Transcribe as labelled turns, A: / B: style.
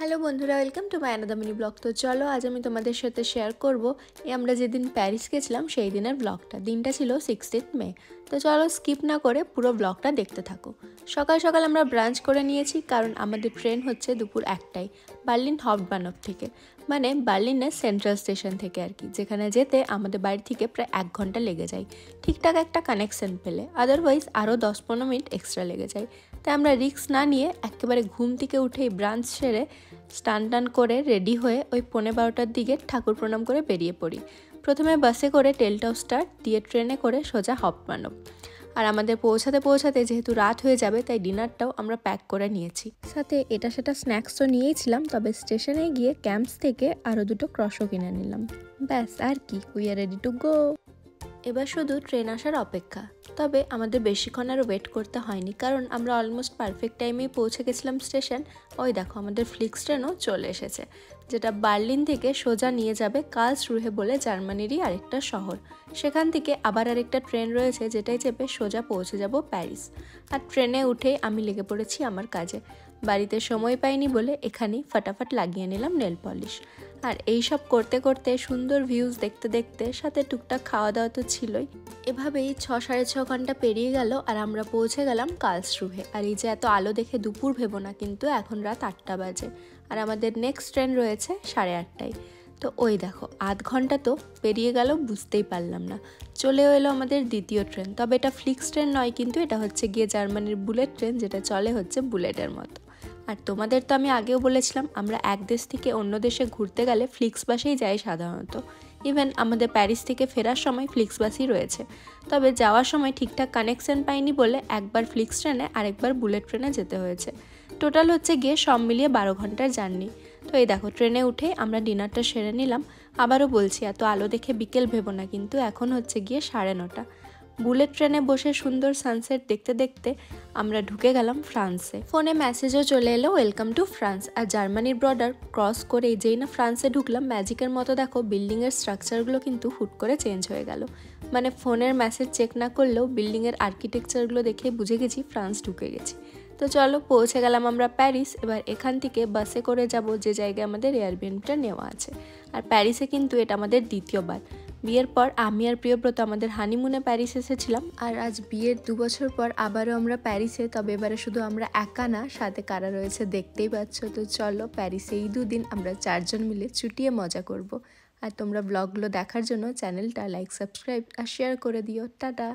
A: Hello বন্ধুরা, welcome to my another mini blog. তো চলো আজ আমি তোমাদের সাথে শেয়ার করব আমরা যেদিন প্যারিস গেছিলাম সেই দিনের ব্লগটা। দিনটা ছিল 16 মে। তো চলো স্কিপ না করে পুরো ব্লগটা দেখতে থাকো। সকাল সকাল আমরা ব্রাঞ্চ করে নিয়েছি, কারণ আমাদের ট্রেন হচ্ছে দুপুর 1টায় বার্লিন হাউপটবানহফ থেকে, মানে বার্লিনের সেন্ট্রাল স্টেশন থেকে আর কি, যেখানে যেতে আমাদের বাড়ি থেকে প্রায় 1 ঘন্টা লেগে যায় ঠিকঠাক একটা কানেকশন পেলে। আদারওয়াইজ আরও 10-15 মিনিট এক্সট্রা লেগে যায়। তাই আমরা রিস্ক না নিয়ে একেবারে ঘুম থেকে উঠেই ব্রাঞ্চ সেরে স্নান টান করে রেডি হয়ে ওই 11:30টার দিকে ঠাকুর প্রণাম করে বেরিয়ে পড়ি। প্রথমে বাসে করে টেলটাও স্টার্ট দিয়ে ট্রেনে করে সোজা হাউপটবানহফ। আর আমাদের পৌঁছাতে যেহেতু রাত হয়ে যাবে, তাই ডিনারটাও আমরা প্যাক করে নিয়েছি। সাথে এটা সেটা স্ন্যাক্স তো নিয়েছিলাম, তবে স্টেশনে গিয়ে ক্যাম্পস থেকে আরও 2টো ক্রসও কিনে নিলাম। ব্যাস আর কি, we are ready to go. এবার শুধু ট্রেন আসার অপেক্ষা। তবে আমাদের বেশিক্ষণ আর ওয়েট করতে হয়নি, কারণ আমরা অলমোস্ট পারফেক্ট টাইমেই পৌঁছে গেছিলাম স্টেশন। ওই দেখো আমাদের ফ্লিক্স ট্রেনও চলে এসেছে, যেটা বার্লিন থেকে সোজা নিয়ে যাবে কার্লসরুহে বলে জার্মানিরই আরেকটা শহর। সেখান থেকে আবার আরেকটা ট্রেন রয়েছে, যেটাই চেপে সোজা পৌঁছে যাব প্যারিস। আর ট্রেনে উঠেই আমি লেগে পড়েছি আমার কাজে। বাড়িতে সময় পাইনি বলে এখানেই ফাটাফাট লাগিয়ে নিলাম নেল পলিশ। আর এইসব করতে করতে সুন্দর ভিউজ দেখতে দেখতে সাথে টুকটাক খাওয়া দাওয়া তো ছিলই। এভাবেই 6-6.5 ঘন্টা পেরিয়ে গেল আর আমরা পৌঁছে গেলাম কার্লসরুহে। আর এই যে এত আলো দেখে দুপুর ভেবো না, কিন্তু এখন রাত 8টা বাজে আর আমাদের নেক্সট ট্রেন রয়েছে 8:30টায়। তো ওই দেখো আধ ঘন্টা তো পেরিয়ে গেল, বুঝতেই পারলাম না। চলেও এলো আমাদের দ্বিতীয় ট্রেন। তবে এটা ফ্লিক্স ট্রেন নয়, কিন্তু এটা হচ্ছে গিয়ে জার্মানির বুলেট ট্রেন, যেটা চলে হচ্ছে বুলেটের মতো। আর তোমাদের তো আমি আগেও বলেছিলাম, আমরা এক দেশ থেকে অন্য দেশে ঘুরতে গেলে ফ্লিক্স বাসেই যাই সাধারণত। ইভেন আমাদের প্যারিস থেকে ফেরার সময় ফ্লিক্স বাসই রয়েছে। তবে যাওয়ার সময় ঠিকঠাক কানেকশন পাইনি বলে একবার ফ্লিক্স ট্রেনে আরেকবার বুলেট ট্রেনে যেতে হয়েছে। টোটাল হচ্ছে গিয়ে সব মিলিয়ে 12 ঘন্টার জার্নি। তো এই দেখো ট্রেনে উঠে আমরা ডিনারটা সেরে নিলাম। আবারও বলছি, এত আলো দেখে বিকেল ভেবো না, কিন্তু এখন হচ্ছে গিয়ে 9:30। বুলেট ট্রেনে বসে সুন্দর সানসেট দেখতে দেখতে আমরা ঢুকে গেলাম ফ্রান্সে। ফোনে মেসেজও চলে এলো ওয়েলকাম টু ফ্রান্স। আর জার্মানির বর্ডার ক্রস করে যেই না ফ্রান্সে ঢুকলাম, ম্যাজিকের মতো দেখো বিল্ডিংয়ের স্ট্রাকচারগুলো কিন্তু হুট করে চেঞ্জ হয়ে গেল। মানে ফোনের মেসেজ চেক না করলেও বিল্ডিংয়ের আর্কিটেকচারগুলো দেখে বুঝে গেছি ফ্রান্স ঢুকে গেছি। তো চলো পৌঁছে গেলাম আমরা প্যারিস। এবার এখান থেকে বাসে করে যাব যে জায়গায় আমাদের এয়ারবিএনবিটা নেওয়া আছে। আর প্যারিসে কিন্তু এটা আমাদের দ্বিতীয়বার। বিয়ের পর আমি আর প্রিয়ব্রত আমাদের হানিমুনে প্যারিস এসেছিলাম, আর আজ বিয়ের 2 বছর পর আবারও আমরা প্যারিসে। তবে এবারে শুধু আমরা একা না, সাথে কারা রয়েছে দেখতেই পাচ্ছ। তো চলো প্যারিসে এই 2 দিন আমরা 4 জন মিলে চুটিয়ে মজা করব। আর তোমরা ব্লগগুলো দেখার জন্য চ্যানেলটা লাইক, সাবস্ক্রাইব আর শেয়ার করে দিও। টাটা।